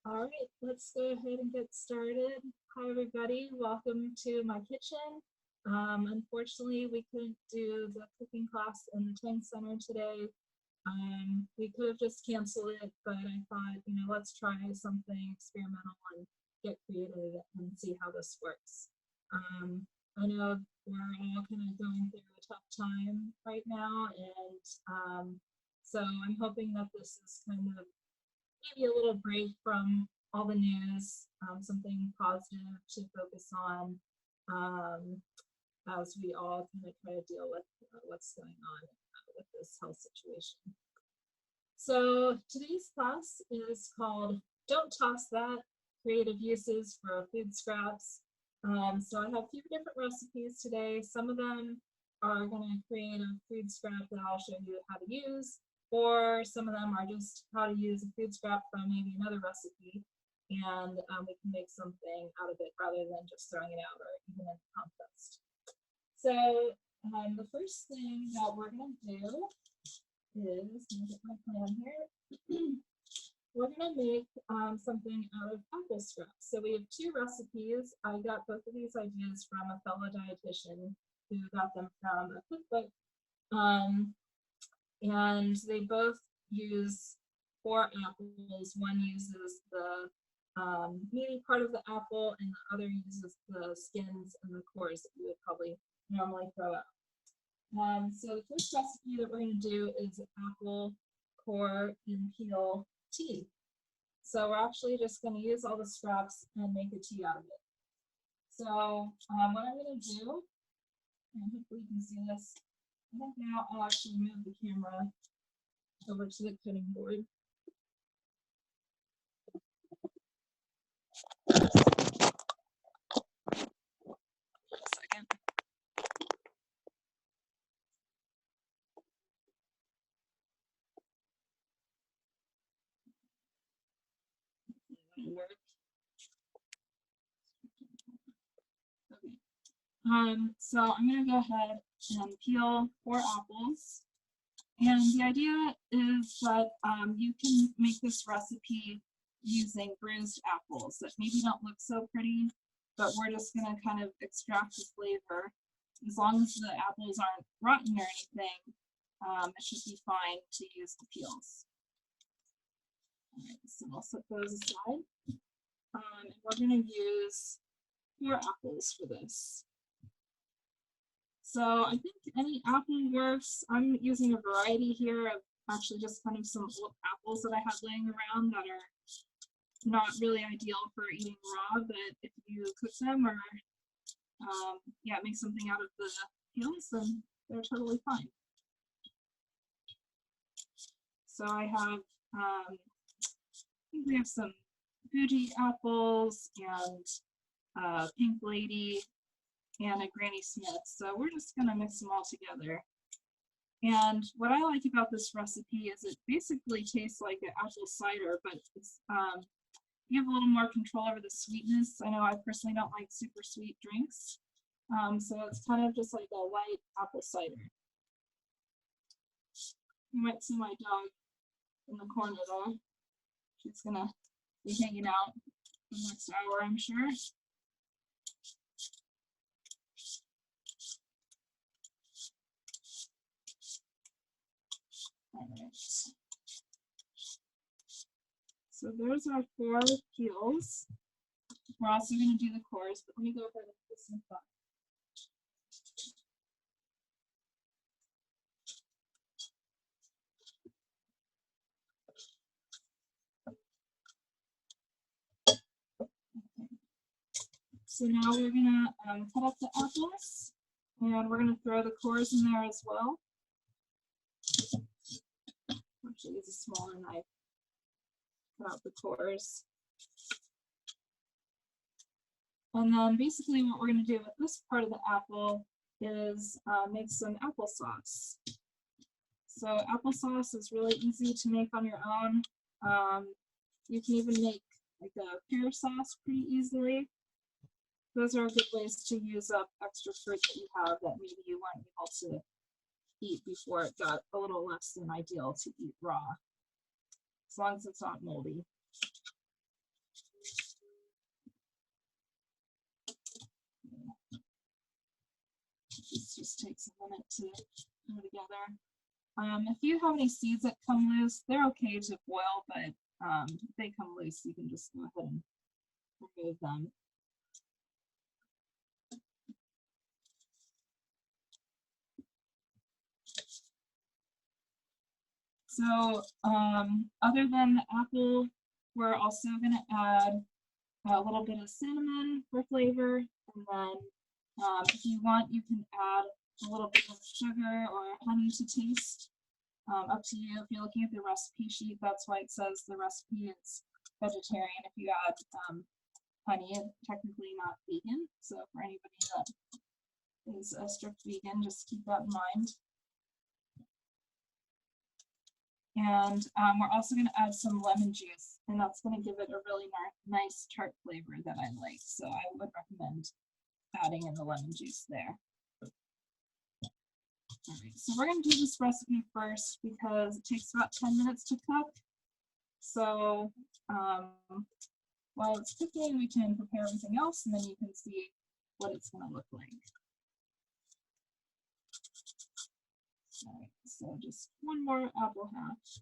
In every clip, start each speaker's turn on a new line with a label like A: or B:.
A: All right, let's go ahead and get started. Hi, everybody. Welcome to my kitchen. Unfortunately, we couldn't do the cooking class in the Twin Center today. We could have just canceled it, but I thought, let's try something experimental and get creative and see how this works. I know we're all kind of going through a tough time right now, and so I'm hoping that this is kind of maybe a little break from all the news, something positive to focus on as we all kind of try to deal with what's going on with this health situation. So today's class is called Don't Toss That, Creative Uses for Food Scraps. So I have a few different recipes today. Some of them are going to create a food scrap that I'll show you how to use, or some of them are just how to use a food scrap from maybe another recipe, and we can make something out of it rather than just throwing it out or even in the compost. So the first thing that we're going to do is, let me get my plan here. We're going to make something out of apple scraps. So we have two recipes. I got both of these ideas from a fellow dietitian who got them from a cookbook. And they both use 4 apples. One uses the meaty part of the apple, and the other uses the skins and the cores that you would probably normally throw out. So the first recipe that we're going to do is apple core and peel tea. So we're actually just going to use all the scraps and make a tea out of it. So what I'm going to do, and hopefully you can see this, I think now I'll actually move the camera over to the cutting board. Second. Work. Okay. So I'm going to go ahead and peel 4 apples. And the idea is that you can make this recipe using bruised apples that maybe don't look so pretty, but we're just going to kind of extract the flavor. As long as the apples aren't rotten or anything, it should be fine to use the peels. All right, so I'll set those aside. And we're going to use 4 apples for this. So I think any apple works. I'm using a variety here of actually just kind of some old apples that I have laying around that are not really ideal for eating raw, but if you cook them or make something out of the peels, then they're totally fine. So I have, I think we have some Fuji apples and Pink Lady and a Granny Smith. So we're just going to mix them all together. And what I like about this recipe is it basically tastes like an apple cider, but it's, you have a little more control over the sweetness. I know I personally don't like super sweet drinks. So it's kind of just like a light apple cider. You might see my dog in the corner there. She's going to be hanging out for the next hour, I'm sure. All right. So there's our 4 peels. We're also going to do the cores, but let me go ahead and put some fun. So now we're going to cut up the apples, and we're going to throw the cores in there as well. Actually use a smaller knife. Cut out the cores. And then basically what we're going to do with this part of the apple is make some applesauce. So applesauce is really easy to make on your own. You can even make like a pear sauce pretty easily. Those are good ways to use up extra fruit that you have that maybe you weren't able to eat before it got a little less than ideal to eat raw, as long as it's not moldy. this just takes a minute to come together. If you have any seeds that come loose, they're okay to boil, but if they come loose, you can just go ahead and remove them. So other than the apple, we're also going to add a little bit of cinnamon for flavor, and then if you want, you can add a little bit of sugar or honey to taste. Up to you. If you're looking at the recipe sheet, that's why it says the recipe is vegetarian. If you add honey, it's technically not vegan. So for anybody that is a strict vegan, just keep that in mind. And we're also going to add some lemon juice, and that's going to give it a really nice tart flavor that I like. So I would recommend adding in the lemon juice there. All right, so we're going to do this recipe first because it takes about 10 minutes to cook. So while it's cooking, we can prepare everything else, and then you can see what it's going to look like. All right, so just one more apple hash.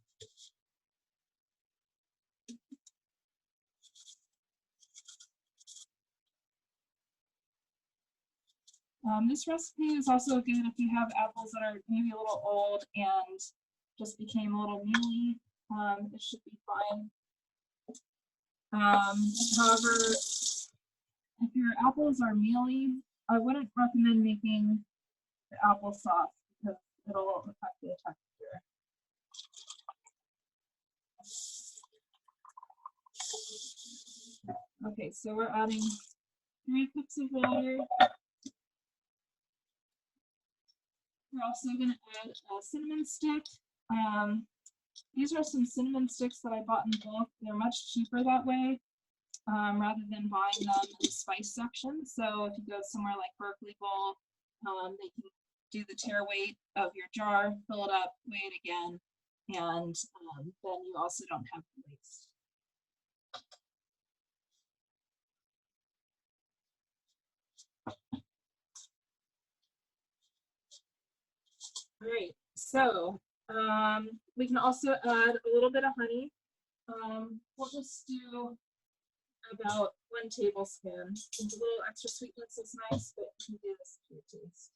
A: This recipe is also good if you have apples that are maybe a little old and just became a little mealy. It should be fine. However, if your apples are mealy, I wouldn't recommend making the applesauce because it'll affect the texture. Okay, so we're adding 3 cups of water. We're also going to add a cinnamon stick. These are some cinnamon sticks that I bought in bulk. They're much cheaper that way, rather than buying them in the spice section. So if you go somewhere like Berkeley Bowl, they can do the tare weight of your jar, fill it up, weigh it again, and then you also don't have to waste. All right, so we can also add a little bit of honey. We'll just do about 1 tablespoon. A little extra sweetness is nice, but you can do this to your taste.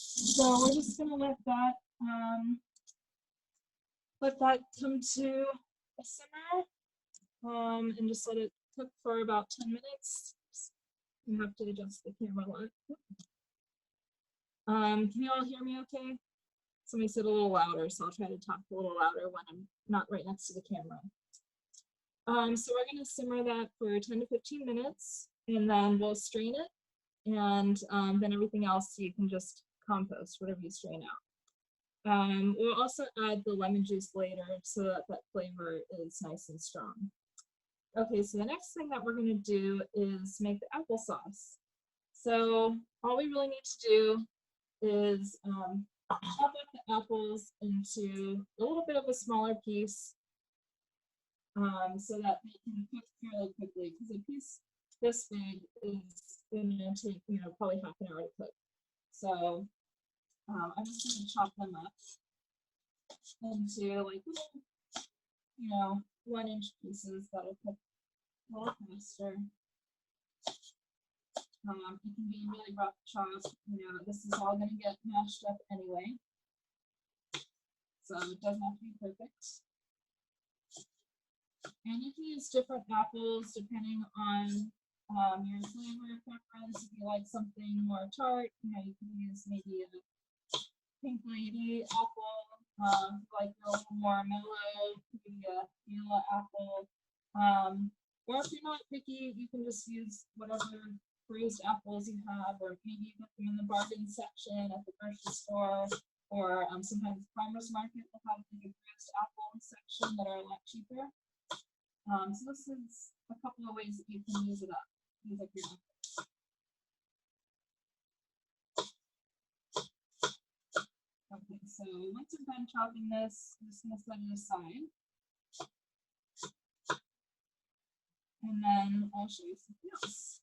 A: So we're just gonna let that come to a simmer, and just let it cook for about 10 minutes. You have to adjust the camera a lot. Can you all hear me okay? Somebody said a little louder, so I'll try to talk a little louder when I'm not right next to the camera. So we're going to simmer that for 10 to 15 minutes, and then we'll strain it, and then everything else you can just compost, whatever you strain out. We'll also add the lemon juice later so that that flavor is nice and strong. Okay, so the next thing that we're going to do is make the applesauce. So all we really need to do is chop up the apples into a little bit of a smaller piece, so that they can cook fairly quickly, because a piece this big is going to take, probably half an hour to cook. So I'm just going to chop them up into like little, 1-inch pieces that'll cook a little faster. It can be really rough chopped. This is all going to get mashed up anyway, so it doesn't have to be perfect. And you can use different apples depending on your flavor preference. If you like something more tart, you can use maybe a pink lady apple. If you like a little more mellow, maybe a Gila apple. Or if you're not picky, you can just use whatever bruised apples you have, or maybe you put them in the bargain section at the grocery store, or sometimes farmers market will have like a bruised apple section that are a lot cheaper. So this is a couple of ways that you can use it up. Use up your apples. Okay, so So once I'm done chopping this, I'm just going to set it aside. And then I'll show you something else.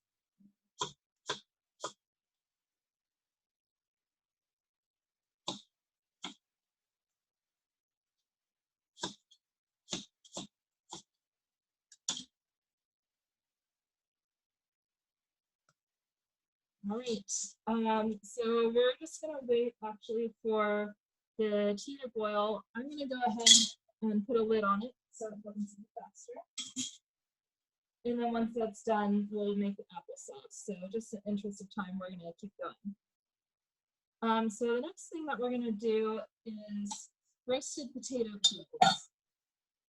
A: All right, so we're just gonna wait actually for the tea to boil. I'm gonna go ahead and put a lid on it so it boils a bit faster. And then once that's done, we'll make the applesauce. So just in the interest of time, we're gonna keep going. So the next thing that we're gonna do is roasted potato peels.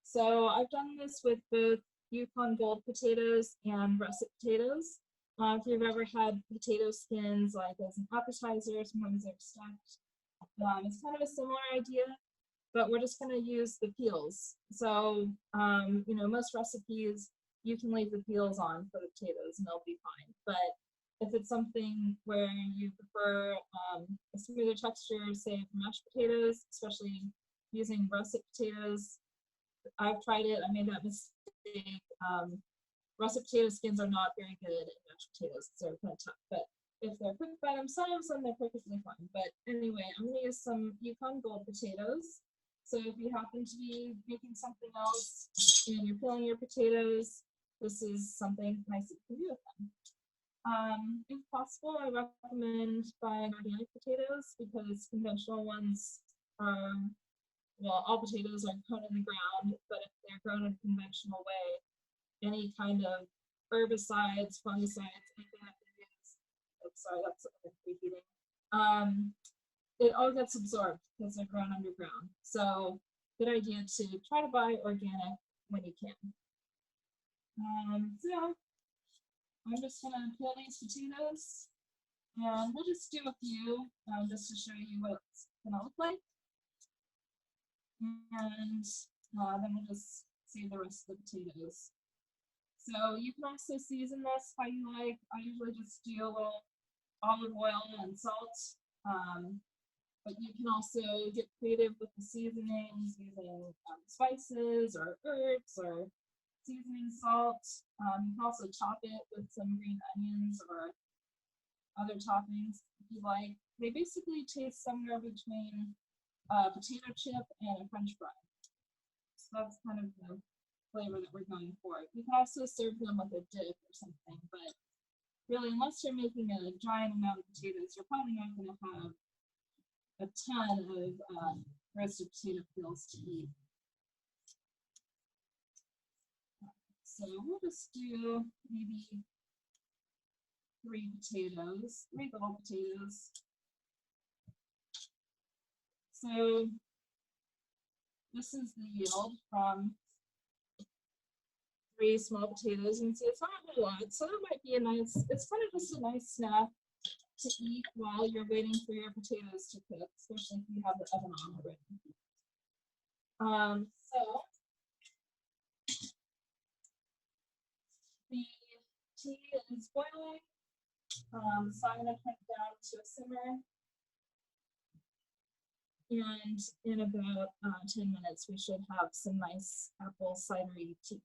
A: So I've done this with both Yukon Gold potatoes and russet potatoes. If you've ever had potato skins like as an appetizer, sometimes they're stuffed. It's kind of a similar idea, but we're just going to use the peels. So, you know, most recipes, you can leave the peels on for the potatoes and they'll be fine. But if it's something where you prefer a smoother texture, say for mashed potatoes, especially using russet potatoes, I've tried it, I made that mistake. Russet potato skins are not very good at mashed potatoes, so they're kind of tough. But if they're cooked by themselves, then they're perfectly fine. But anyway, I'm going to use some Yukon Gold potatoes. So if you happen to be making something else and you're peeling your potatoes, this is something nice that you can do with them. If possible, I recommend buying organic potatoes because conventional ones are, well, all potatoes are grown in the ground, but if they're grown in a conventional way, any kind of herbicides, fungicides, anything that they use, oh, sorry, that's repeating, it all gets absorbed because they're grown underground. So good idea to try to buy organic when you can. So yeah, I'm just gonna peel these potatoes and we'll just do a few just to show you what it's gonna look like. And then we'll just save the rest of the potatoes. So you can also season this how you like. I usually just do a little olive oil and salt, but you can also get creative with the seasonings using spices or herbs or seasoning salt. You can also chop it with some green onions or other toppings if you like. They basically taste somewhere between a potato chip and a French fry. So that's kind of the flavor that we're going for. You can also serve them with a dip or something, but really, unless you're making a giant amount of potatoes, you're probably not going to have a ton of roasted potato peels to eat. So we'll just do maybe three little potatoes. So this is the yield from 3 small potatoes. You can see it's not a whole lot, so that might be a nice, it's kind of just a nice snack to eat while you're waiting for your potatoes to cook, especially if you have the oven on already. So the tea is boiling, so I'm going to turn it down to a simmer. And in about 10 minutes, we should have some nice apple cidery tea.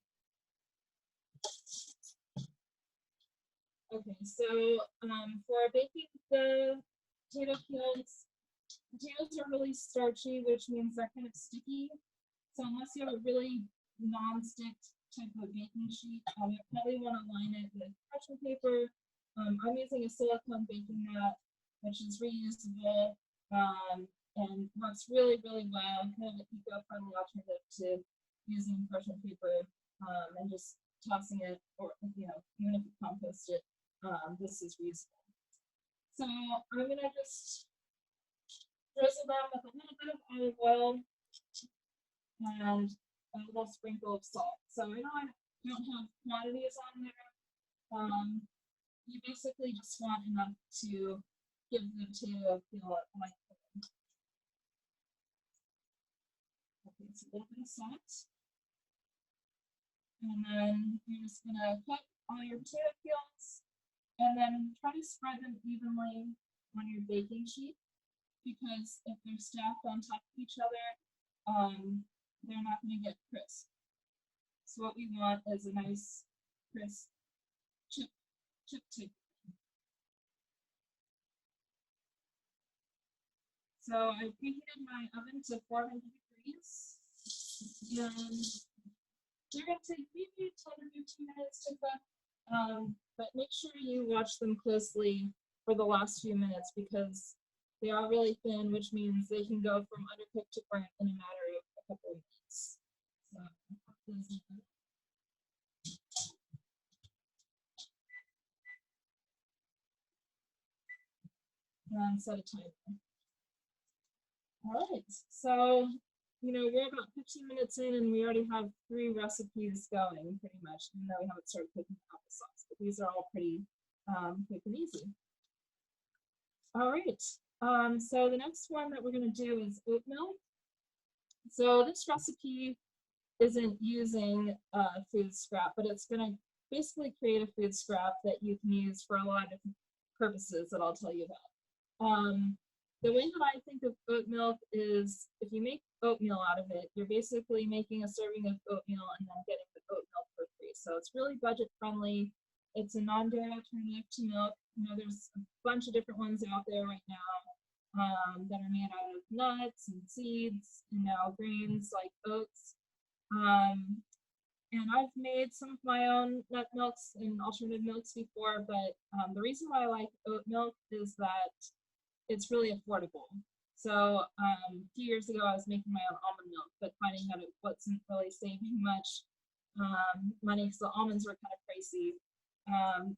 A: Okay, so for baking the potato peels, potatoes are really starchy, which means they're kind of sticky. So unless you have a really non-stick type of baking sheet, you probably want to line it with parchment paper. I'm using a silicone baking mat, which is reusable and works really, really well. Kind of an eco-friendly alternative to using parchment paper and just tossing it, or you know, even if you compost it, this is reusable. So I'm gonna just drizzle them with a little bit of olive oil and a little sprinkle of salt. So I know I don't have quantities on there. You basically just want enough to give the potato peel a light color. Okay, so a little bit of salt. And then you're just gonna put all your potato peels and then try to spread them evenly on your baking sheet. because if they're stacked on top of each other, they're not going to get crisp. So what we want is a nice crisp chip type. So I preheated my oven to 400 degrees, and they're going to take maybe 10 or 15 minutes to cook, but make sure you watch them closely for the last few minutes because they are really thin, which means they can go from undercooked to burnt in a matter of a couple of minutes. So, and set a timer. All right, so we're about 15 minutes in and we already have 3 recipes going pretty much, even though we haven't started cooking applesauce, but these are all pretty quick and easy. All right, so the next one that we're going to do is oat milk. So this recipe isn't using food scrap, but it's going to basically create a food scrap that you can use for a lot of different purposes that I'll tell you about. The way that I think of oat milk is if you make oatmeal out of it, you're basically making a serving of oatmeal and then getting the oat milk for free. So it's really budget friendly. It's a non-dairy alternative to milk. There's a bunch of different ones out there right now that are made out of nuts and seeds and now grains like oats. And I've made some of my own nut milks and alternative milks before, but the reason why I like oat milk is that it's really affordable. So a few years ago, I was making my own almond milk, but finding that it wasn't really saving much money because the almonds were kind of pricey.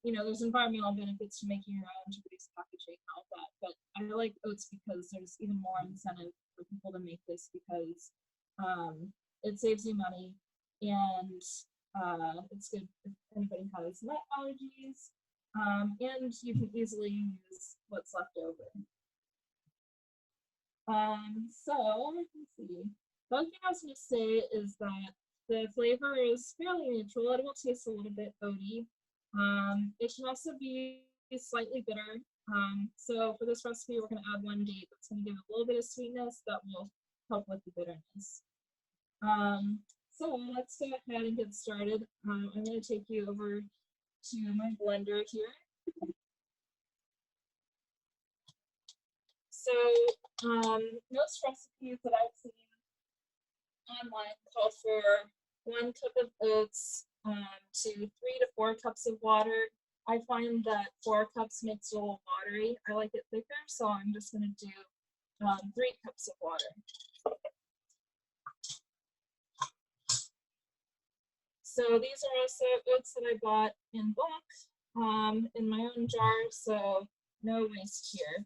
A: There's environmental benefits to making your own, to reduce packaging and all of that, but I like oats because there's even more incentive for people to make this because it saves you money and it's good if anybody has nut allergies, and you can easily use what's left over. So let's see. The other thing I was going to say is that the flavor is fairly neutral. It will taste a little bit oaty. It can also be slightly bitter. So for this recipe, we're going to add 1 date that's going to give a little bit of sweetness that will help with the bitterness. So let's go ahead and get started. I'm going to take you over to my blender here. So most recipes that I've seen online call for 1 cup of oats to 3 to 4 cups of water. I find that 4 cups makes it a little watery. I like it thicker, so I'm just going to do 3 cups of water. So these are also oats that I bought in bulk in my own jar, so no waste here.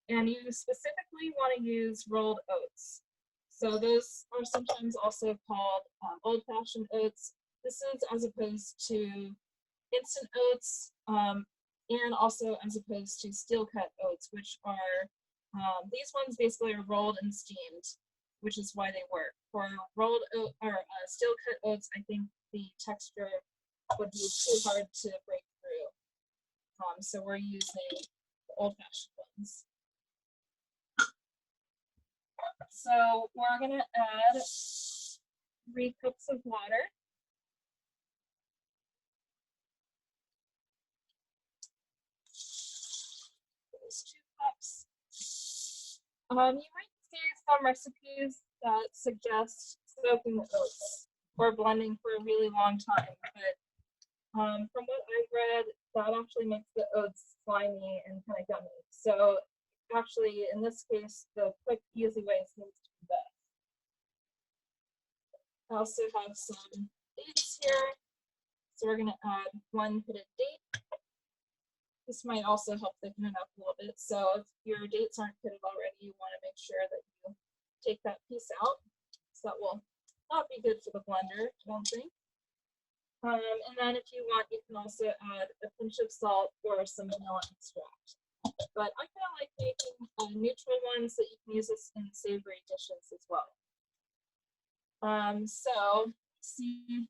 A: And you specifically want to use rolled oats. So those are sometimes also called old-fashioned oats. This is as opposed to instant oats, and also as opposed to steel-cut oats, which are, these ones basically are rolled and steamed, which is why they work. For rolled oat or steel-cut oats, I think the texture would be too hard to break through. So we're using the old-fashioned ones. So we're going to add 3 cups of water. Those 2 cups. You might see some recipes that suggest soaking the oats or blending for a really long time, but from what I've read, that actually makes the oats slimy and kind of gummy. So actually, in this case, the quick, easy way seems to be best. I also have some dates here. So we're going to add 1 pitted date. This might also help thicken it up a little bit. So if your dates aren't pitted already, you want to make sure that you take that piece out. So that will not be good for the blender, I don't think. And then if you want, you can also add a pinch of salt or some vanilla extract. But I kind of like making neutral ones that you can use this in savory dishes as well. So let's see if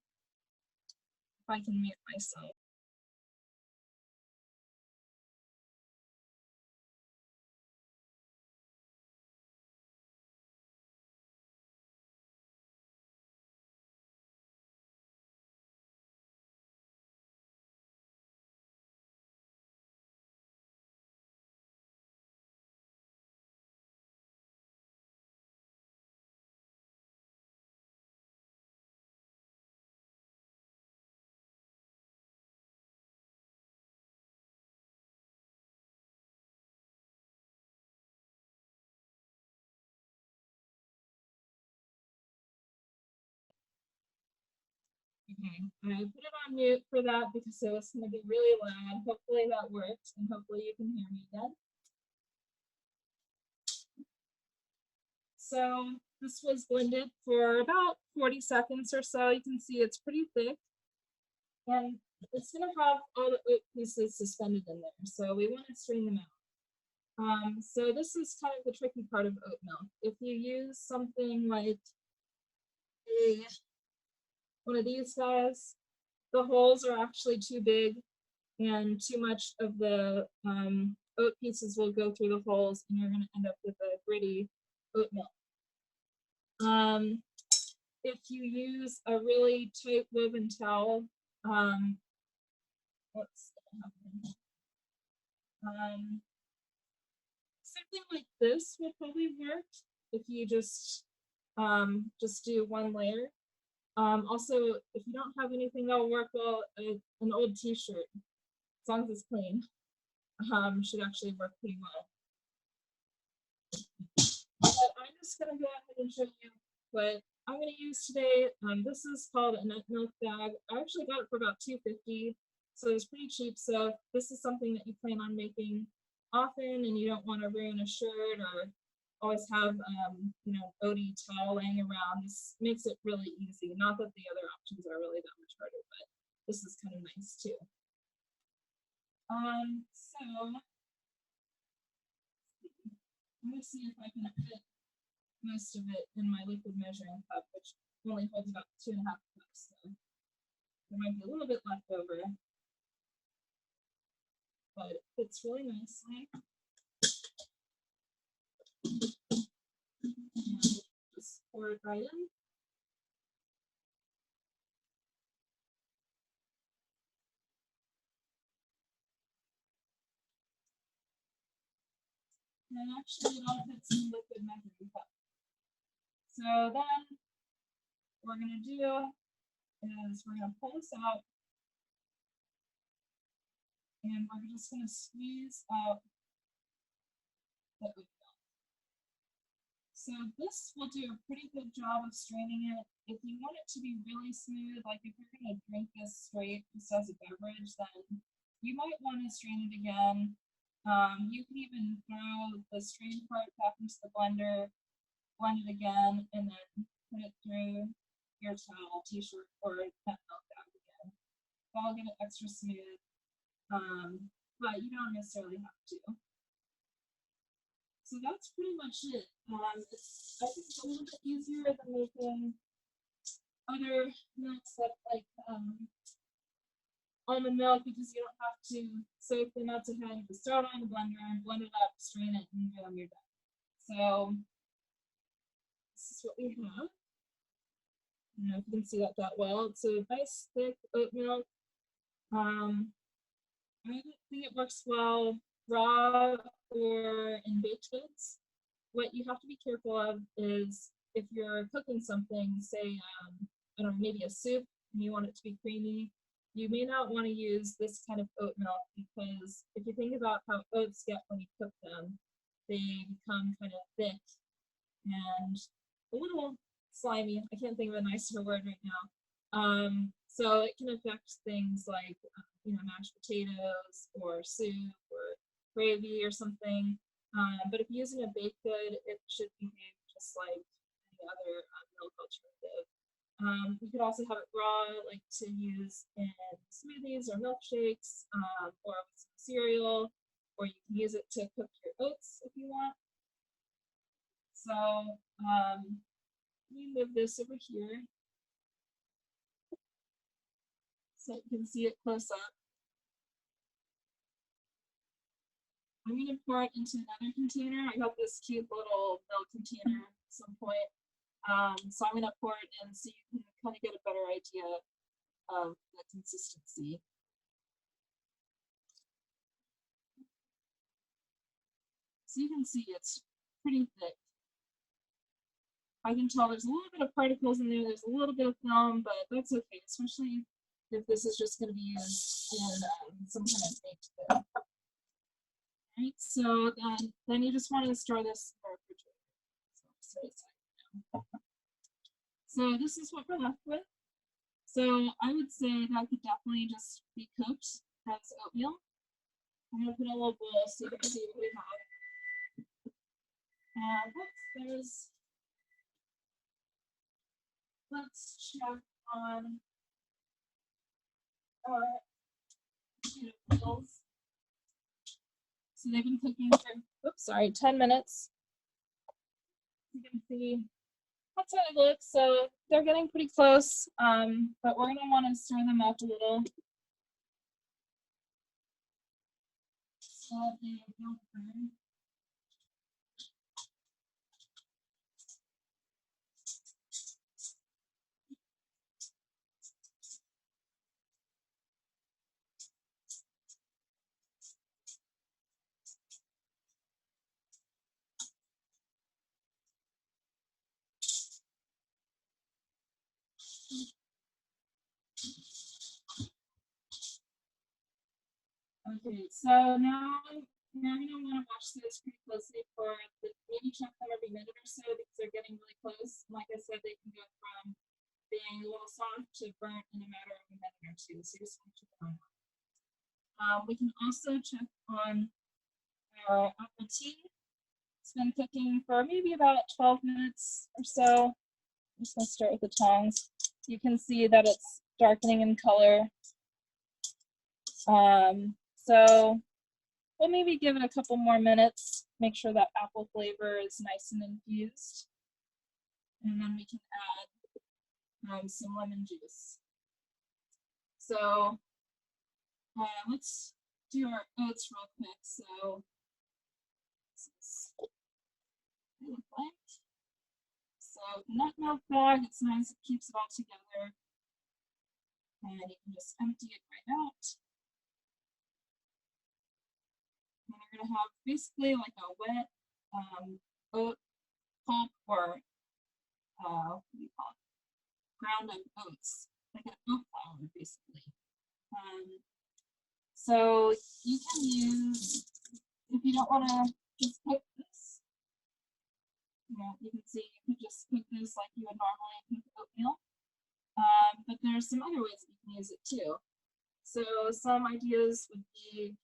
A: I can mute myself. Okay, I put it on mute for that because it was going to be really loud. Hopefully that worked, and hopefully you can hear me again. So this was blended for about 40 seconds or so. You can see it's pretty thick, and it's going to have all the oat pieces suspended in there. So we want to strain them out. So this is kind of the tricky part of oat milk. If you use something like one of these guys, the holes are actually too big and too much of the oat pieces will go through the holes and you're going to end up with a gritty oat milk. If you use a really tight woven towel, what's happening? Something like this would probably work if you just do one layer. Also, if you don't have anything that'll work well, an old t-shirt, as long as it's clean, should actually work pretty well. But I'm just gonna go ahead and show you what I'm gonna use today. This is called a nut milk bag. I actually got it for about $2.50, so it's pretty cheap. So if this is something that you plan on making often and you don't want to ruin a shirt or always have oaty towel laying around, this makes it really easy. Not that the other options are really that much harder, but this is kind of nice too. So I'm gonna see if I can fit most of it in my liquid measuring cup, which only holds about 2.5 cups. So there might be a little bit left over, but it fits really nicely. And just pour it right in. And actually it all fits in the liquid measuring cup. So then what we're gonna do is we're gonna pull this out and we're just gonna squeeze out the oat milk. So this will do a pretty good job of straining it. If you want it to be really smooth, like if you're gonna drink this straight just as a beverage, then you might want to strain it again. You can even throw the strained part back into the blender, blend it again, and then put it through your towel, t-shirt, or nut milk bag again. That'll get it extra smooth, but you don't necessarily have to. So that's pretty much it. I think it's a little bit easier than making other milks like almond milk because you don't have to soak the nuts ahead. You just throw it on the blender and blend it up, strain it, and you're done. So this is what we have. I don't know if you can see that well. It's a nice thick oat milk. I think it works well raw or in baked goods. What you have to be careful of is if you're cooking something, say, I don't know, maybe a soup, and you want it to be creamy, you may not want to use this kind of oat milk because if you think about how oats get when you cook them, they become kind of thick and a little slimy. I can't think of a nicer word right now. So it can affect things like mashed potatoes or soup or gravy or something. But if you're using a baked good, it should behave just like any other milk alternative. You could also have it raw, like to use in smoothies or milkshakes, or with some cereal, or you can use it to cook your oats if you want. So let me move this over here so you can see it close up. I'm going to pour it into another container. I got this cute little milk container at some point. So I'm going to pour it in so you can kind of get a better idea of the consistency. So you can see it's pretty thick. I can tell there's a little bit of particles in there. There's a little bit of film, but that's okay, especially if this is just going to be used in some kind of baked good. Right, so then you just want to store this in the refrigerator. So this is what we're left with. So I would say that could definitely just be cooked as oatmeal. I'm gonna put in a little bowl so you can see what we have. And let's check on our potato peels. So they've been cooking for, 10 minutes. You can see that's how it looks. So they're getting pretty close, but we're gonna want to stir them up a little. So they don't burn. Okay, so now you're gonna want to watch those pretty closely for maybe check them every minute or so because they're getting really close. Like I said, they can go from being a little soft to burnt in a matter of a minute or two. So you just want to keep an eye on. We can also check on our apple tea. It's been cooking for maybe about 12 minutes or so. I'm just gonna start with the tongs. You can see that it's darkening in color. So we'll maybe give it a couple more minutes, make sure that apple flavor is nice and infused. And then we can add some lemon juice. So let's do our oats real quick. So nut milk bag, it's nice, it keeps it all together. And you can just empty it right out. And you're gonna have basically like a wet oat pulp or what do you call it? Ground up oats, like an oat flour basically. So you can use, if you don't want to just cook this, you can see you could just cook this like you would normally cook oatmeal. But there's some other ways that you can use it too. So some ideas would be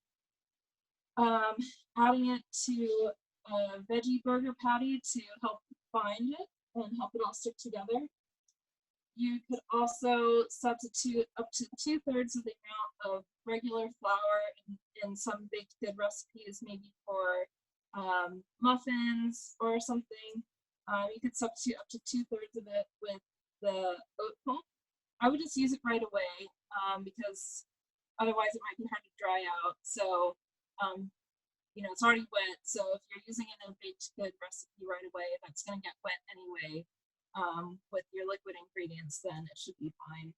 A: adding it to a veggie burger patty to help bind it and help it all stick together. You could also substitute up to 2/3 of the amount of regular flour in some baked good recipes, maybe for muffins or something. You could substitute up to 2/3 of it with the oat pulp. I would just use it right away because otherwise it might be hard to dry out. So it's already wet. So if you're using it in a baked good recipe right away, that's going to get wet anyway. With your liquid ingredients, then it should be fine.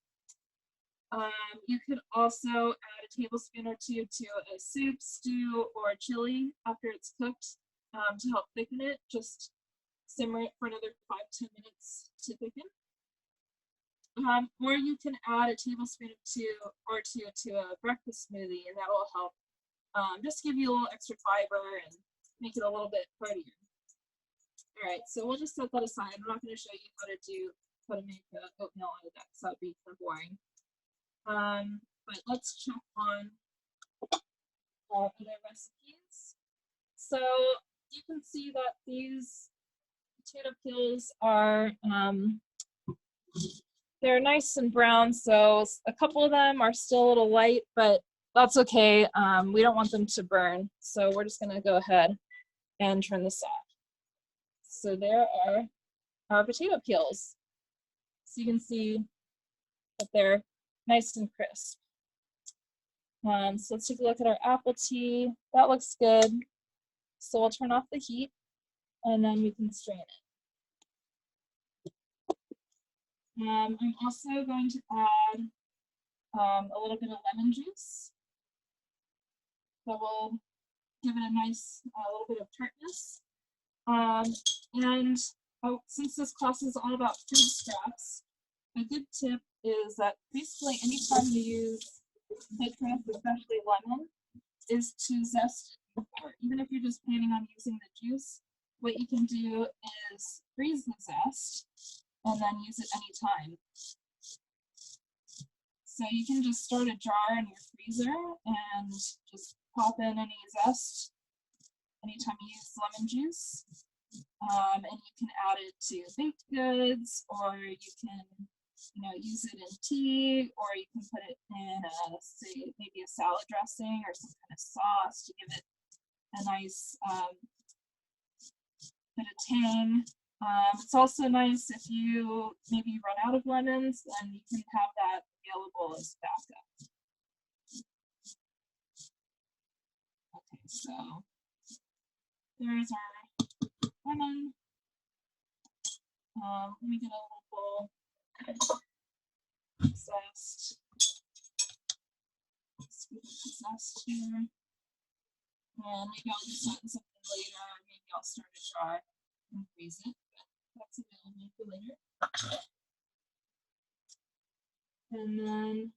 A: You could also add a tablespoon or two to a soup, stew, or chili after it's cooked to help thicken it. Just simmer it for another 5-10 minutes to thicken. Or you can add a tablespoon or two to a breakfast smoothie, and that will help just give you a little extra fiber and make it a little bit heartier. All right, so we'll just set that aside. I'm not going to show you how to make oatmeal out of that because that would be kind of boring. But let's check on other recipes. So you can see that these potato peels are they're nice and brown. So a couple of them are still a little light, but that's okay. We don't want them to burn, so we're just going to go ahead and turn this off. So there are our potato peels. So you can see that they're nice and crisp. So let's take a look at our apple tea. That looks good. So we'll turn off the heat and then we can strain it. I'm also going to add a little bit of lemon juice. That will give it a nice little bit of tartness. Since this class is all about food scraps, a good tip is that basically anytime you use citrus, especially lemon, is to zest it before. Even if you're just planning on using the juice, what you can do is freeze the zest and then use it anytime. So you can just start a jar in your freezer and just pop in any zest anytime you use lemon juice. And you can add it to baked goods, or you can, use it in tea, or you can put it in say maybe a salad dressing or some kind of sauce to give it a nice bit of tang. It's also nice if you maybe run out of lemons, then you can have that available as backup. Okay, so there's our lemon. Let me get a little bowl. Zest. Scoop the zest here. And maybe I'll use that in something later. Maybe I'll start a jar and freeze it. But that's available for later. And then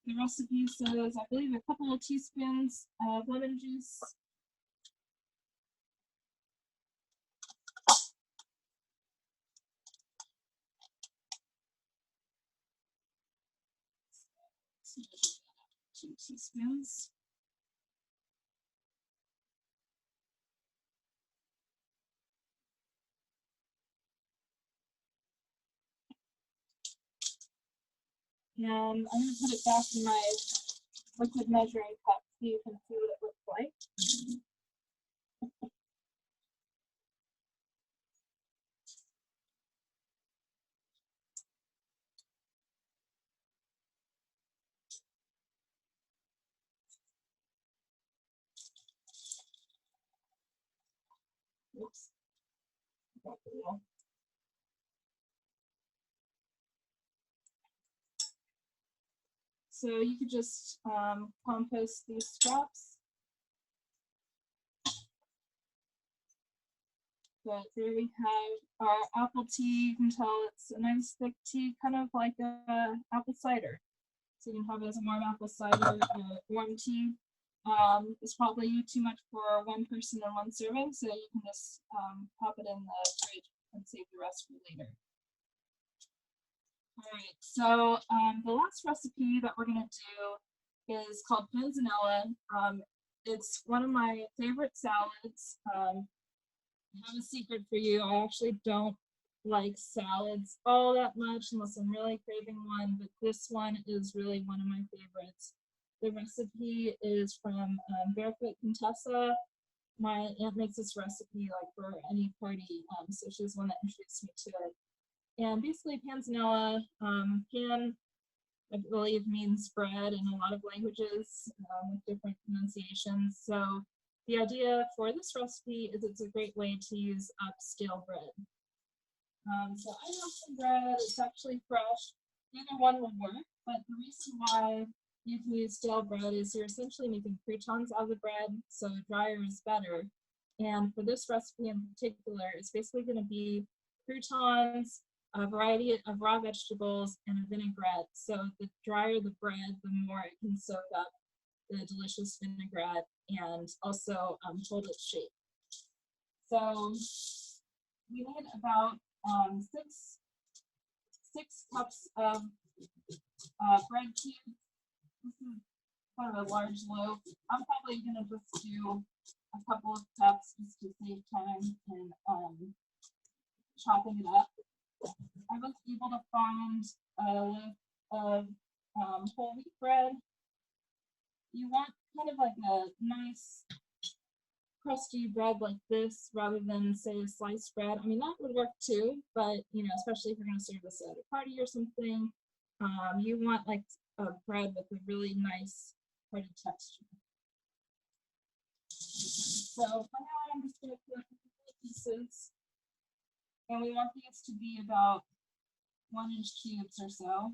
A: the recipe says, I believe, a couple of teaspoons of lemon juice. So 2 teaspoons. And I'm going to put it back in my liquid measuring cup so you can see what it looks like. Oops. So you could just compost these scraps. But there we have our apple tea. You can tell it's a nice thick tea, kind of like a apple cider. So you can have it as a warm apple cider or warm tea. It's probably too much for one person in one serving, so you can just pop it in the fridge and save the rest for later. All right, so the last recipe that we're going to do is called panzanella. It's one of my favorite salads. I have a secret for you. I actually don't like salads all that much unless I'm really craving one, but this one is really one of my favorites. The recipe is from Barefoot Contessa. My aunt makes this recipe like for any party, so she's the one that introduced me to it. And basically panzanella, pan, I believe, means bread in a lot of languages with different pronunciations. So the idea for this recipe is it's a great way to use up stale bread. So I have some bread, it's actually fresh. Either one will work, but the reason why you can use stale bread is you're essentially making croutons out of the bread, so drier is better. And for this recipe in particular, it's basically going to be croutons, a variety of raw vegetables, and a vinaigrette. So the drier the bread, the more it can soak up the delicious vinaigrette and also hold its shape. So we need about six cups of bread cubes. This is kind of a large loaf. I'm probably going to just do a couple of cups just to save time in chopping it up. I was able to find a loaf of whole wheat bread. You want kind of like a nice crusty bread like this rather than, say, a sliced bread. I mean, that would work too, but especially if you're going to serve this at a party or something, you want like a bread with a really nice hearty texture. So for now, I'm just going to put pieces, and we want these to be about 1-inch cubes or so.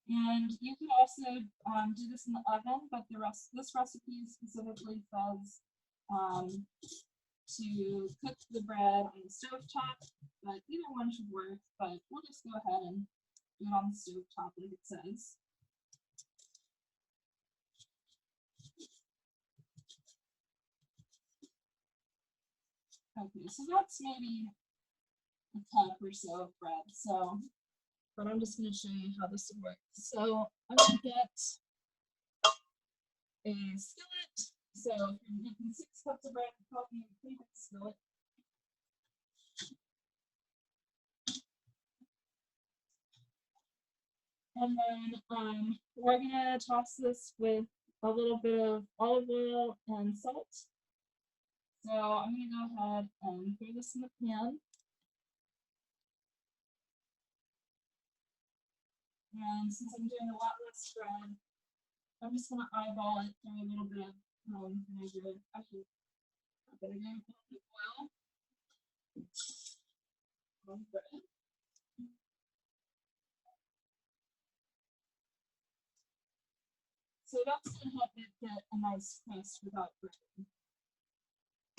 A: And you could also do this in the oven, but this recipe specifically says to cook the bread on the stove top, but either one should work, but we'll just go ahead and do it on the stove top like it says. Okay, so that's maybe a cup or so of bread. So, but I'm just going to show you how this would work. So I'm going to get a skillet. So if you're making 6 cups of bread, probably a pretty big skillet. And then we're gonna toss this with a little bit of olive oil and salt. So I'm gonna go ahead and throw this in the pan. And since I'm doing a lot less bread, I'm just gonna eyeball it through a little bit of vinegar. Actually, vinegar, a little bit of oil on bread. So that's gonna help it get a nice crust without breading.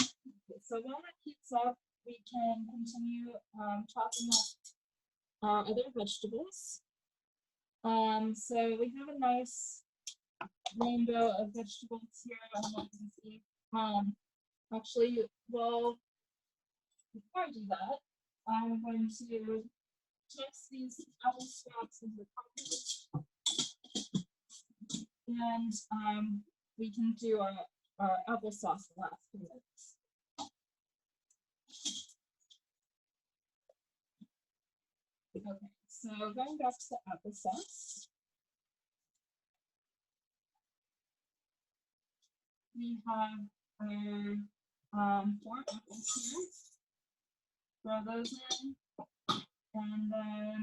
A: Okay, so while that heats up, we can continue chopping up our other vegetables. So we have a nice rainbow of vegetables here. I don't know if you can see. Actually, well, before I do that, I'm going to toss these apple scraps into the compost, and we can do our applesauce the last few minutes. Okay, so going back to the applesauce, we have our 4 apples here. Throw those in. And then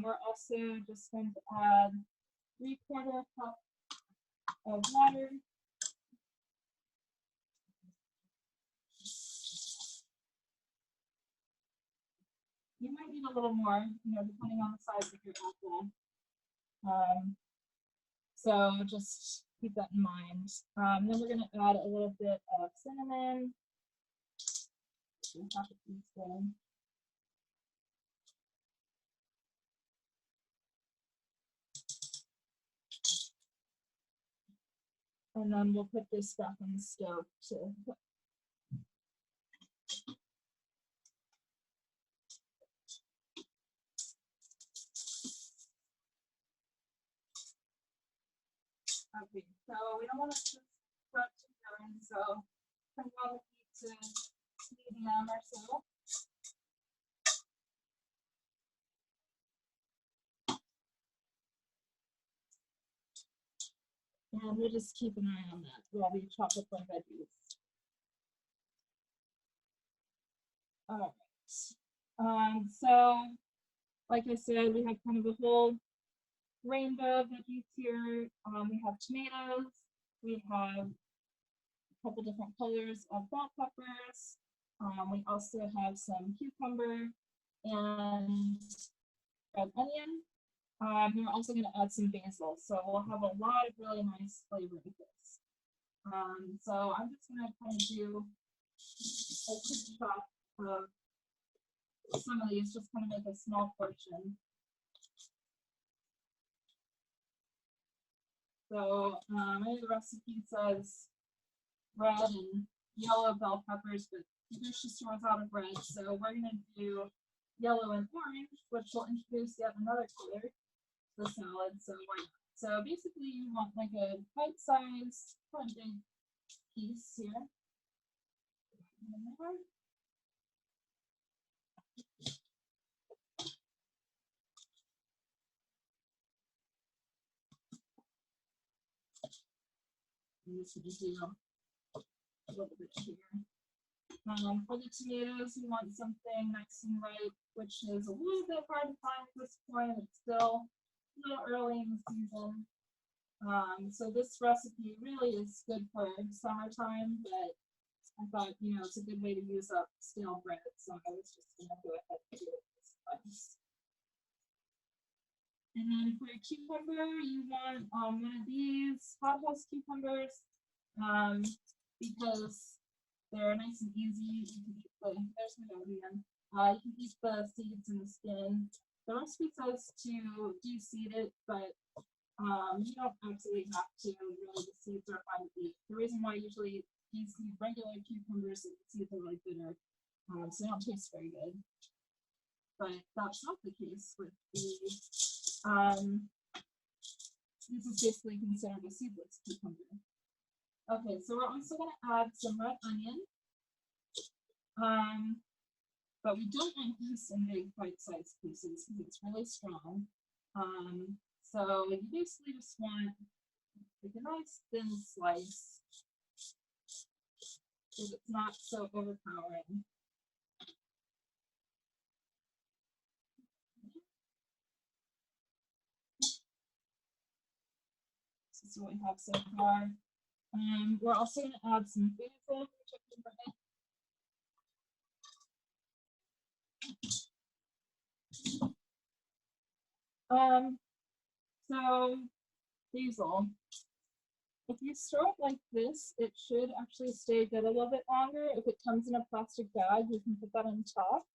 A: we're also just going to add 3/4 cup of water. You might need a little more, depending on the size of your apple. So just keep that in mind. Then we're going to add a little bit of cinnamon. Half a teaspoon. And then we'll put this back on the stove to cook. Okay, so we don't want to cook too burn, so turn on the heat to medium or so. And we'll just keep an eye on that while we chop up our veggies. All right. So, like I said, we have kind of a whole rainbow of veggies here. We have tomatoes. We have a couple different colors of bell peppers. We also have some cucumber and red onion. We're also going to add some basil, so we'll have a lot of really nice flavor with this. So I'm just going to kind of do a quick chop of some of these, just kind of make a small portion. So I know the recipe says red and yellow bell peppers, but the grocery store is out of red, so we're going to do yellow and orange, which will introduce yet another color to the salad. So why not? So basically, you want like a bite-sized, quite big piece here. And this would do a little bit here. For the tomatoes, you want something nice and ripe, which is a little bit hard to find at this point. It's still a little early in the season. So this recipe really is good for summertime, but I thought, it's a good way to use up stale bread, so I was just going to go ahead and do it this place. And then for your cucumber, you want one of these hothouse cucumbers because they're nice and easy. You can eat there's my dog again. You can eat the seeds and the skin. The recipe says to de-seed it, but you don't absolutely have to. Really, the seeds are fine to eat. The reason why I usually de-seed regular cucumbers is the seeds are really bitter. so they don't taste very good. But that's not the case with the, this is basically considered a seedless cucumber. Okay, so we're also going to add some red onion. But we don't want this in big bite-sized pieces because it's really strong. So you basically just want like a nice thin slice so it's not so overpowering. This is what we have so far. We're also going to add some basil, which I can bring So basil, if you store it like this, it should actually stay good a little bit longer. If it comes in a plastic bag, you can put that on top.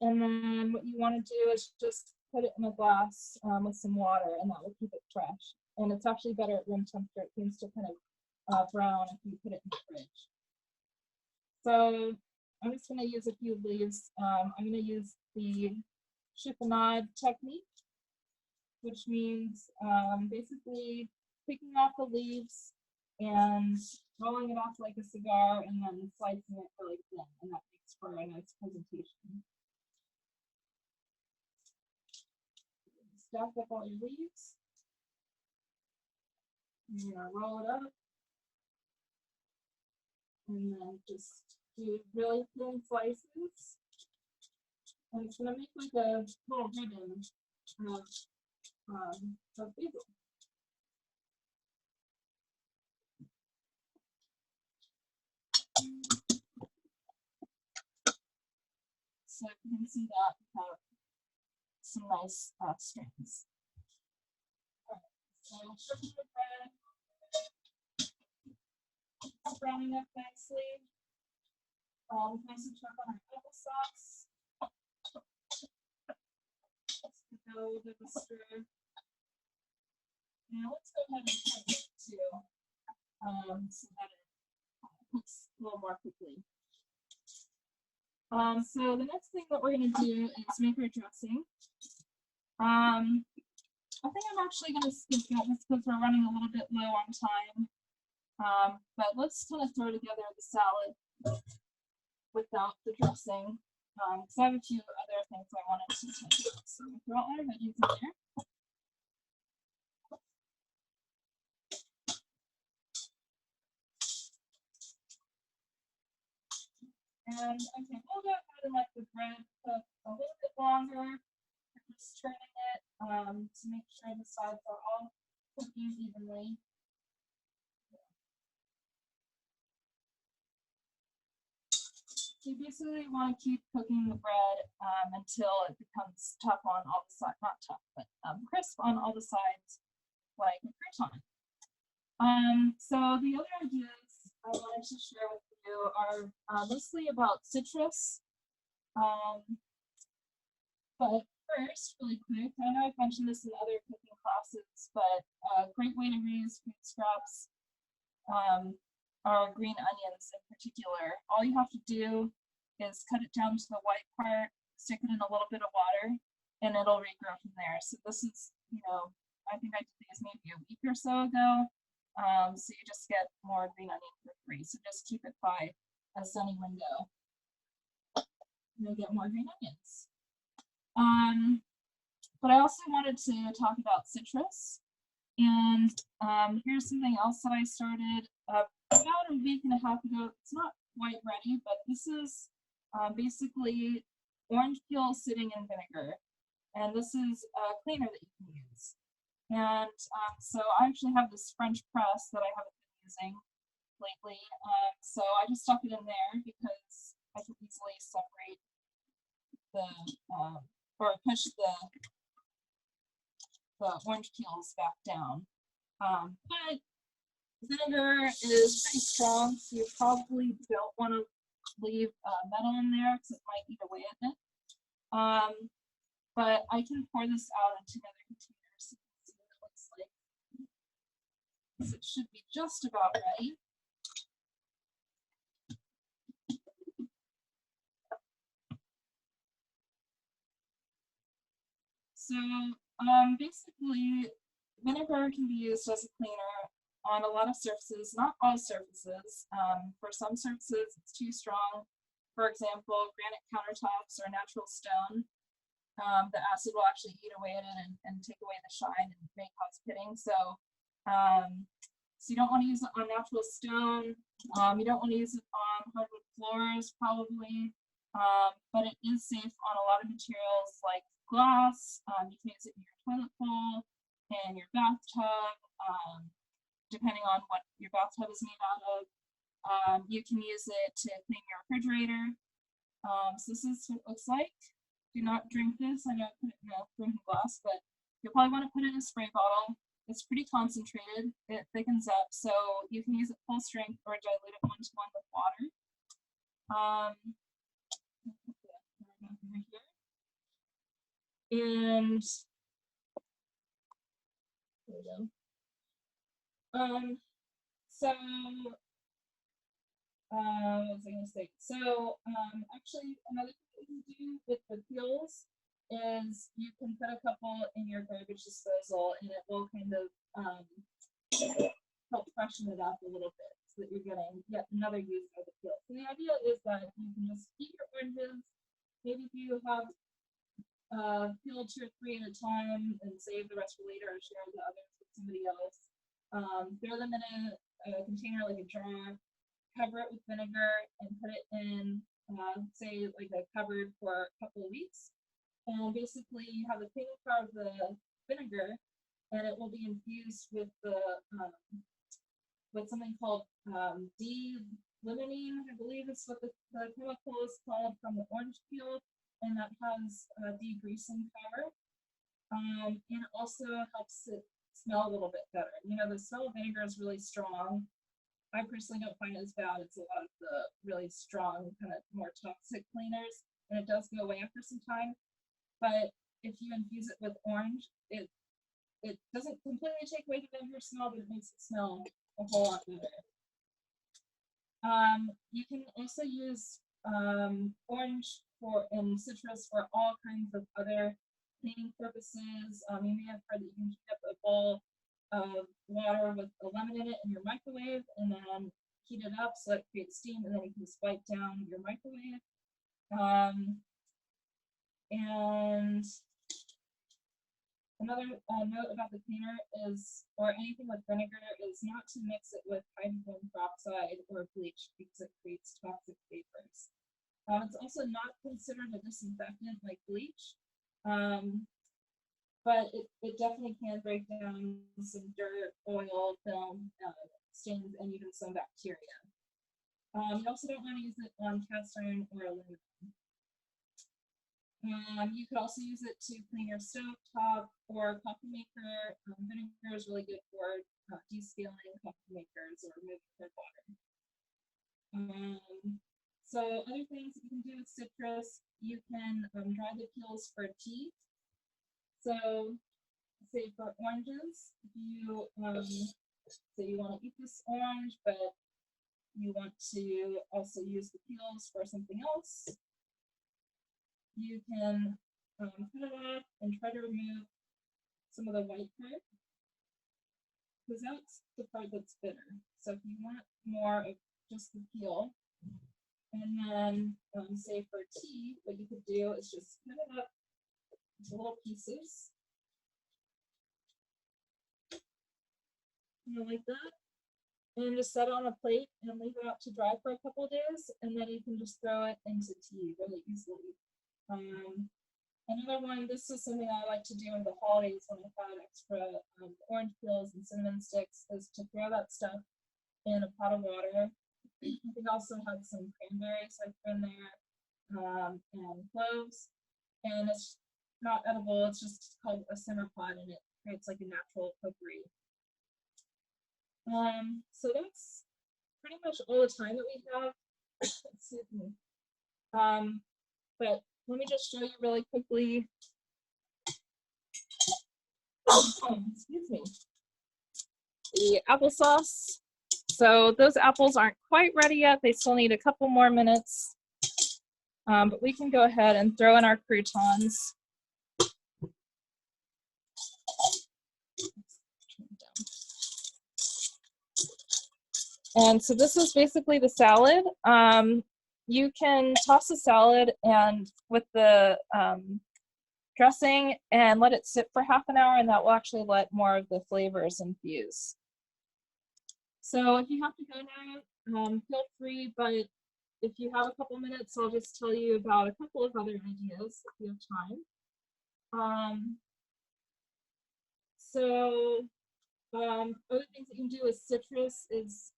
A: And then what you want to do is just put it in a glass with some water, and that will keep it fresh. And it's actually better at room temperature. It seems to kind of brown if you put it in the fridge. So I'm just going to use a few leaves. I'm going to use the chiffonade technique, which means basically picking off the leaves and rolling it off like a cigar and then slicing it really thin, and that makes for a nice presentation. Stack up all your leaves. You're gonna roll it up and then just do really thin slices. And it's gonna make like a little ribbon of basil. So you can see that we have some nice strings. All right, so sugar the bread, browning up nicely. Nice and sharp on our applesauce. Let's give it a little bit of a stir. Now let's go ahead and cook it too, so that it cooks a little more quickly. So the next thing that we're going to do is make our dressing. I think I'm actually going to skip that just because we're running a little bit low on time. But let's kind of throw together the salad without the dressing, because I have a few other things I wanted to do. So throw all our veggies in there. And okay, we'll go ahead and let the bread cook a little bit longer. Just turning it to make sure the sides are all cooking evenly. So you basically want to keep cooking the bread until it becomes tough on all the sides, not tough, but crisp on all the sides, like a crouton. So the other ideas I wanted to share with you are mostly about citrus. But first, really quick, I know I've mentioned this in other cooking classes, but a great way to reuse food scraps are green onions in particular. All you have to do is cut it down to the white part, stick it in a little bit of water, and it'll regrow from there. So this is, I think I did these maybe a week or so ago. So you just get more green onion for free. So just keep it by a sunny window. You'll get more green onions. But I also wanted to talk about citrus. And here's something else that I started about a week and a half ago. It's not quite ready, but this is basically orange peel sitting in vinegar. And this is a cleaner that you can use. And so I actually have this French press that I haven't been using lately. So I just stuck it in there because I could easily separate the, or push the orange peels back down. But vinegar is pretty strong, so you probably don't want to leave metal in there because it might eat away at it. But I can pour this out into another container so you can see what it looks like. So it should be just about ready. So basically, vinegar can be used as a cleaner on a lot of surfaces, not all surfaces. For some surfaces, it's too strong. For example, granite countertops or natural stone. The acid will actually eat away at it and take away the shine and may cause pitting. So you don't want to use it on natural stone. You don't want to use it on hardwood floors, probably. But it is safe on a lot of materials like glass. You can use it in your toilet bowl and your bathtub, depending on what your bathtub is made out of. You can use it to clean your refrigerator. So this is what it looks like. Do not drink this. I know I put it in a drinking glass, but you'll probably want to put it in a spray bottle. It's pretty concentrated. It thickens up, so you can use it full strength or dilute it 1-to-1 with water. And there we go. What was I going to say? So actually, another thing you can do with the peels is you can put a couple in your garbage disposal, and it will kind of help freshen it up a little bit, so that you're getting yet another use of the peel. So the idea is that you can just eat your oranges. Maybe if you have peel 2 or 3 at a time and save the rest for later, or share the others with somebody else. Throw them in a container like a jar. Cover it with vinegar and put it in, say, like a cupboard for a couple of weeks. And basically, you have the cleaning power of the vinegar, and it will be infused with the with something called D-limonene, I believe is what the chemical is called, from the orange peel, and that has degreasing power. And it also helps it smell a little bit better. You know, the smell of vinegar is really strong. I personally don't find it as bad as a lot of the really strong, kind of more toxic cleaners, and it does go away after some time. But if you infuse it with orange, it doesn't completely take away the vinegar smell, but it makes it smell a whole lot better. You can also use orange and citrus for all kinds of other cleaning purposes. You may have heard that you can heat up a bowl of water with a lemon in it in your microwave, and then heat it up so it creates steam, and then you can just wipe down your microwave. And another note about the cleaner is, or anything with vinegar, is not to mix it with hydrogen peroxide or bleach, because it creates toxic vapors. It's also not considered a disinfectant like bleach. But it definitely can break down some dirt, oil, film, stains, and even some bacteria. You also don't want to use it on cast iron or aluminum. You could also use it to clean your stove top or coffee maker. Vinegar is really good for descaling coffee makers or removing their water. So other things you can do with citrus, you can dry the peels for tea. So, say for oranges, if you say you want to eat this orange, but you want to also use the peels for something else, you can cut it off and try to remove some of the white part, because that's the part that's bitter. So if you want more of just the peel, and then say for tea, what you could do is just cut it up into little pieces, like that, and just set it on a plate and leave it out to dry for a couple of days, and then you can just throw it into tea really easily. Another one, this is something I like to do in the holidays when I've got extra orange peels and cinnamon sticks, is to throw that stuff in a pot of water. You can also have some cranberries I throw in there, and cloves, and it's not edible, it's just called a simmer pot, and it creates like a natural potpourri. So that's pretty much all the time that we have. Excuse me. But let me just show you really quickly. Excuse me. The applesauce. So those apples aren't quite ready yet. They still need a couple more minutes. But we can go ahead and throw in our croutons. And so this is basically the salad. You can toss the salad and with the dressing and let it sit for half an hour, and that will actually let more of the flavors infuse. So if you have to go now, feel free, but if you have a couple minutes, I'll just tell you about a couple of other ideas if you have time. Other things that you can do with citrus is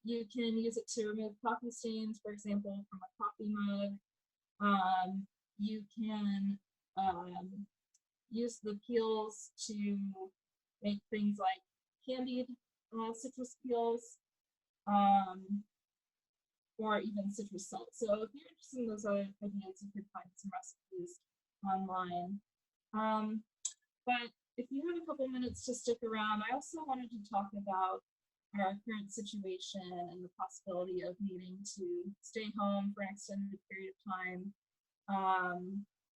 A: you can use it to remove coffee stains, for example, from a coffee mug. You can use the peels to make things like candied citrus peels, or even citrus salt. So if you're interested in those other ideas, you could find some recipes online. But if you have a couple minutes to stick around, I also wanted to talk about our current situation and the possibility of needing to stay home for an extended period of time,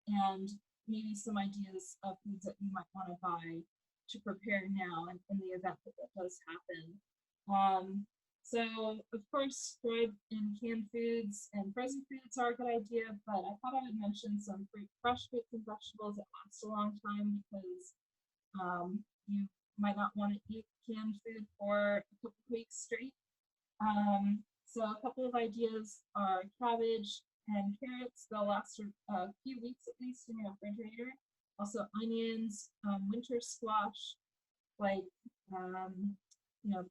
A: and maybe some ideas of foods that you might want to buy to prepare now in the event that that does happen. So, of course, dried and canned foods and frozen foods are a good idea, but I thought I would mention some fresh fruits and vegetables that last a long time, because you might not want to eat canned food for a couple weeks straight. So a couple of ideas are cabbage and carrots. They'll last a few weeks at least in your refrigerator. Also onions, winter squash, like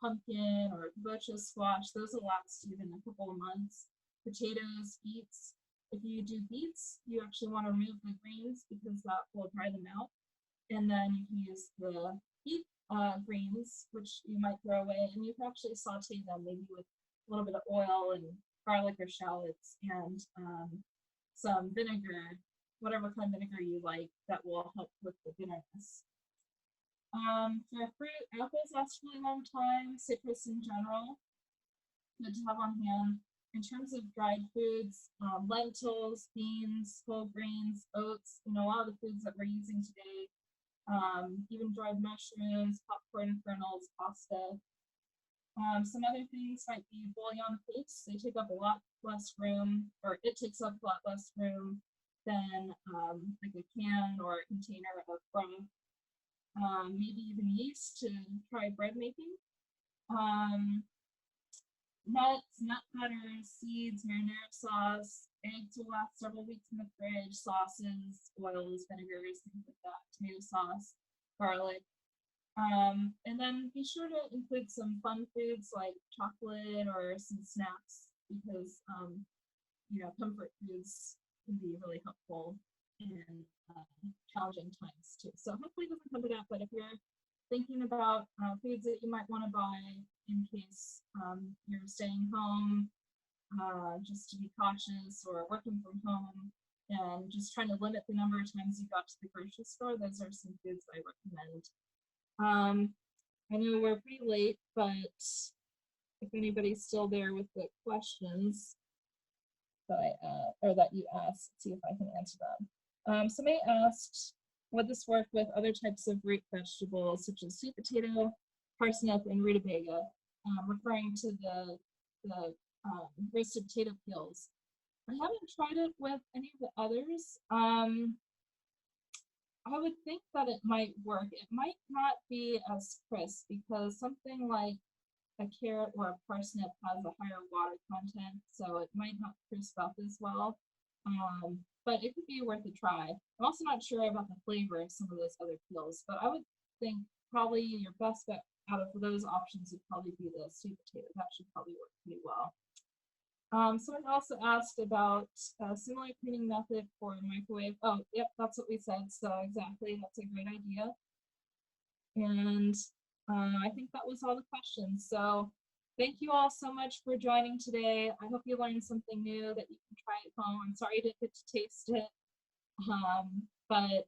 A: pumpkin or kabocha squash. Those will last even a couple of months. Potatoes, beets. If you do beets, you actually want to remove the greens because that will dry them out. And then you can use the beet greens, which you might throw away, and you can actually saute them maybe with a little bit of oil and garlic or shallots and some vinegar, whatever kind of vinegar you like, that will help with the bitterness. For fruit, apples last a really long time, citrus in general, good to have on hand. In terms of dried foods, lentils, beans, whole grains, oats, a lot of the foods that we're using today, even dried mushrooms, popcorn kernels, pasta. Some other things might be bouillon paste. They take up a lot less room, or it takes up a lot less room than like a can or a container of broth. Maybe even yeast to try bread making. Nuts, nut butters, seeds, marinara sauce, eggs will last several weeks in the fridge, sauces, oils, vinegars, things like that, tomato sauce, garlic. And then be sure to include some fun foods like chocolate or some snacks, because comfort foods can be really helpful in challenging times too. So hopefully it doesn't come to that, but if you're thinking about foods that you might want to buy in case you're staying home, just to be cautious, or working from home and just trying to limit the number of times you go to the grocery store, those are some foods I recommend. I know we're pretty late, but if anybody's still there with the questions that you asked, see if I can answer them. Somebody asked, would this work with other types of root vegetables such as sweet potato, parsnip, and rutabaga, referring to the roasted potato peels? I haven't tried it with any of the others. I would think that it might work. It might not be as crisp because something like a carrot or a parsnip has a higher water content, so it might not crisp up as well. But it could be worth a try. I'm also not sure about the flavor of some of those other peels, but I would think probably your best bet out of those options would probably be the sweet potato. That should probably work pretty well. Someone also asked about a similar cleaning method for microwave. Oh, yep, that's what we said. So exactly, that's a great idea. And I think that was all the questions. So thank you all so much for joining today. I hope you learned something new that you can try at home. I'm sorry you didn't get to taste it, but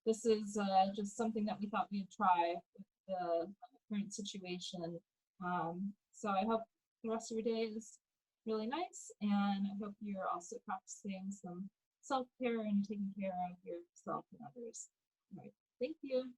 A: this is just something that we thought we'd try with the current situation. So I hope the rest of your day is really nice, and I hope you're also practicing some self-care and taking care of yourself and others. All right, thank you.